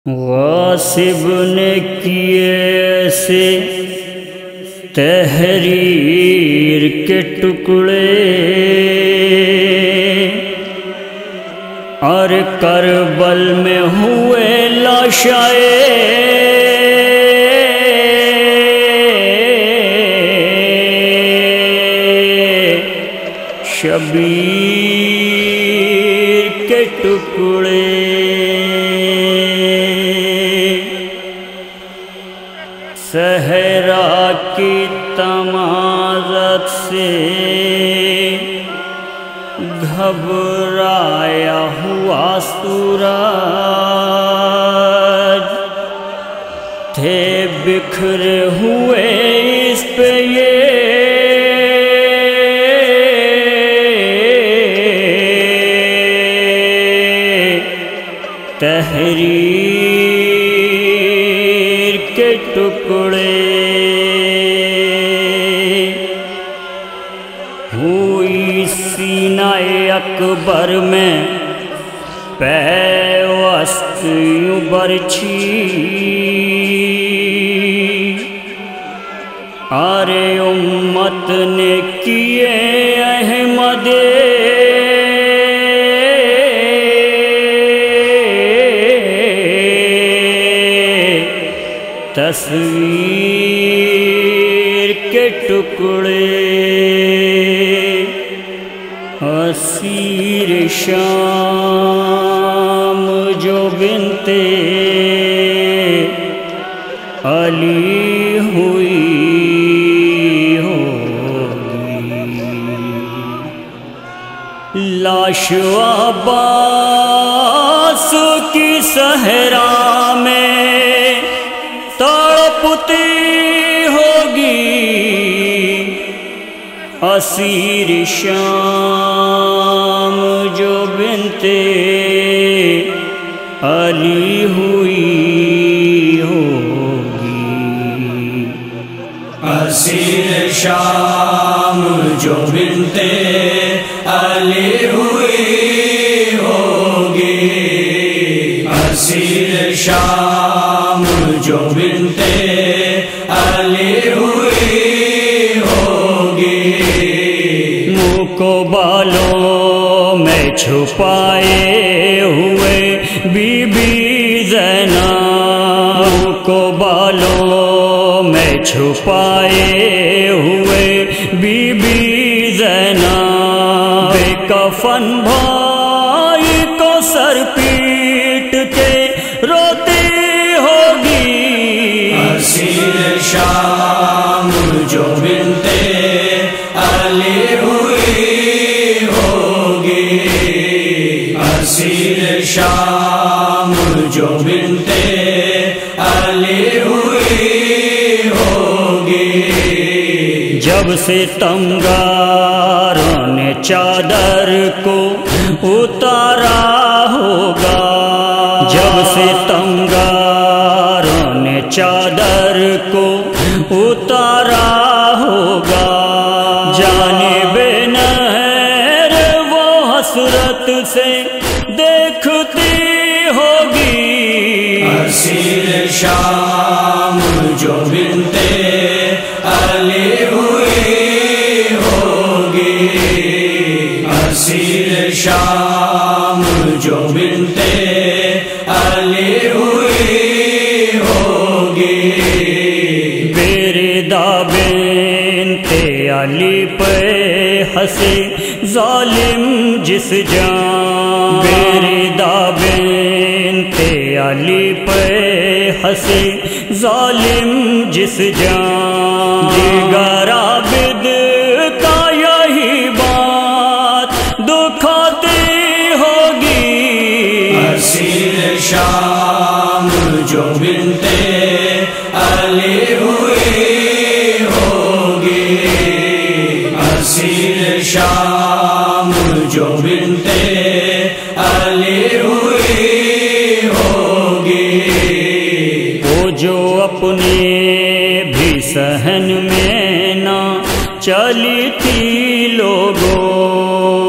غاصب نے کیے ایسے تحریر کے ٹکڑے اور کربل میں ہوئے لاشائے شبیر کے ٹکڑے صحرا کی تمازت سے گھبرایا ہوا سورج تھے بکھرے ہوئے اس پہ یہ تحریر کے ٹکڑے ہوئی سینہ اکبر میں پیوست یوں برچھی ارے امت نے کیے احمد تصویر کے ٹکڑے اسیر شام جو بنتے علی ہوئی ہوگی لاش عباس کی صحرا میں تڑپتی ہوگی اسیر شام جو بنتے علی ہوئی ہوگی اسیر شام جو بنتے علی ہوئی ہوگی اسیر شام جو بنتے علی ہوئی ہوگی منہ کو بالوں میں چھپائے ہوئے بی بی زینب منہ کو بالوں میں چھپائے ہوئے بی بی زینب بے کفن بھائی کو سر پیٹ کے روتی ہوگی اسیر شام جو بنتے علی ہوئی ہوگی اسیر شام جو بنتے علی ہوئی ہوگی جب سے تمغاروں نے چادر کو اتارا ہوگا جب سے تمغاروں نے چادر کو اتارا ہوگا جانب نہر وہ حسرت سے دیکھتی ہوگی اسیر شام جو بنتے علی ہوئی ہوگی اسیر شام جو بنتے علی ہوئی ہوگی بیردا بنت علی پہ ہنسے ظالم جس جان بیردا بنت علی پہ ہنسے ظالم جس جان دیگر عابد کا یہی بات دکھاتی ہوگی اسیر شام جو بنتے علی ہوئی ہوگی اسیر شام جو بنتے علی ہوئی ہوگی وہ جو اپنے بھی صحن میں نہ چلی تھی لوگوں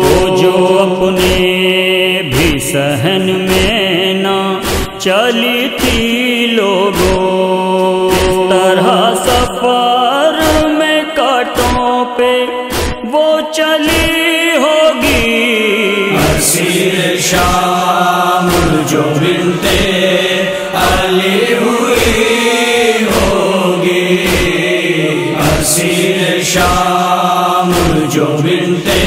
وہ جو اپنے بھی صحن میں نہ چلی تھی لوگوں، اس طرح سفر میں کانٹوں پہ وہ چلی ہوگی، اسیر شام جو بنتے علی ہوئی ہوگی، اسیر شام جو بنتے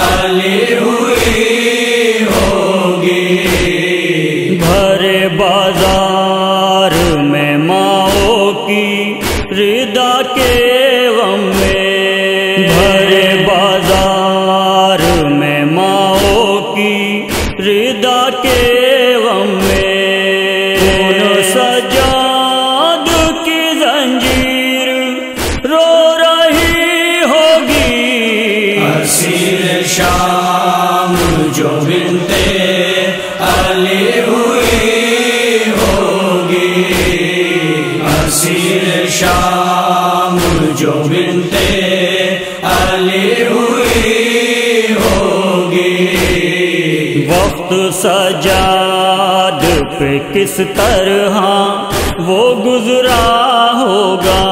علی ہوئی ہوگی، بھرے بازار میں ماؤں کی ردا کے غم میں، بھرے بازار میں ماؤں کی ردا کے غم میں، ان سجاد کی زنجیر رو رہی ہوگی، اسیر شام جو بنتے علی ہوئی ہوگی، اسیر شام جو بنتے علی ہوئی ہوگی، وقت سجاد پہ کس طرح وہ گزرا ہوگا،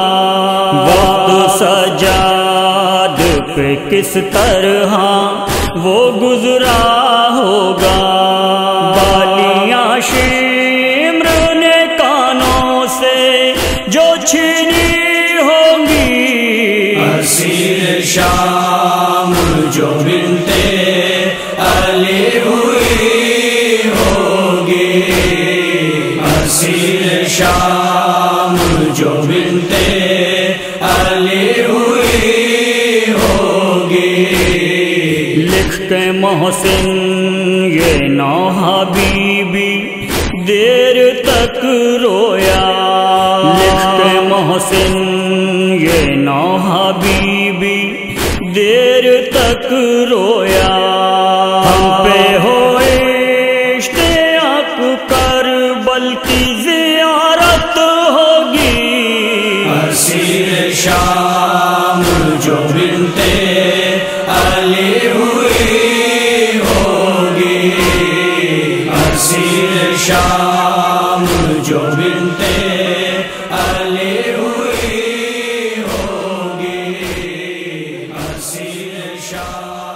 وقت سجاد پہ کس طرح وہ گزرا ہوگا، بالیاں شمر نے کانوں سے جو چھینی ہوں گی، اسیر شام جو بنتے علی ہوئی ہوگی، اسیر شام جو بنتے علی ہوئی ہوگی، لکھ کے محسن یہ نوحہ بی بی دیر تک رویا، لکھ کے محسن یہ نوحہ بی بی دیر تک رویا، ہم پہ ہوئے اشتیاق کربل کی زیارت ہوگی، اسیر شام جو بنتے علی ہوئی ہوگی، اسیر شام جو بنتے علی ہوئی ہوگی، اسیر شام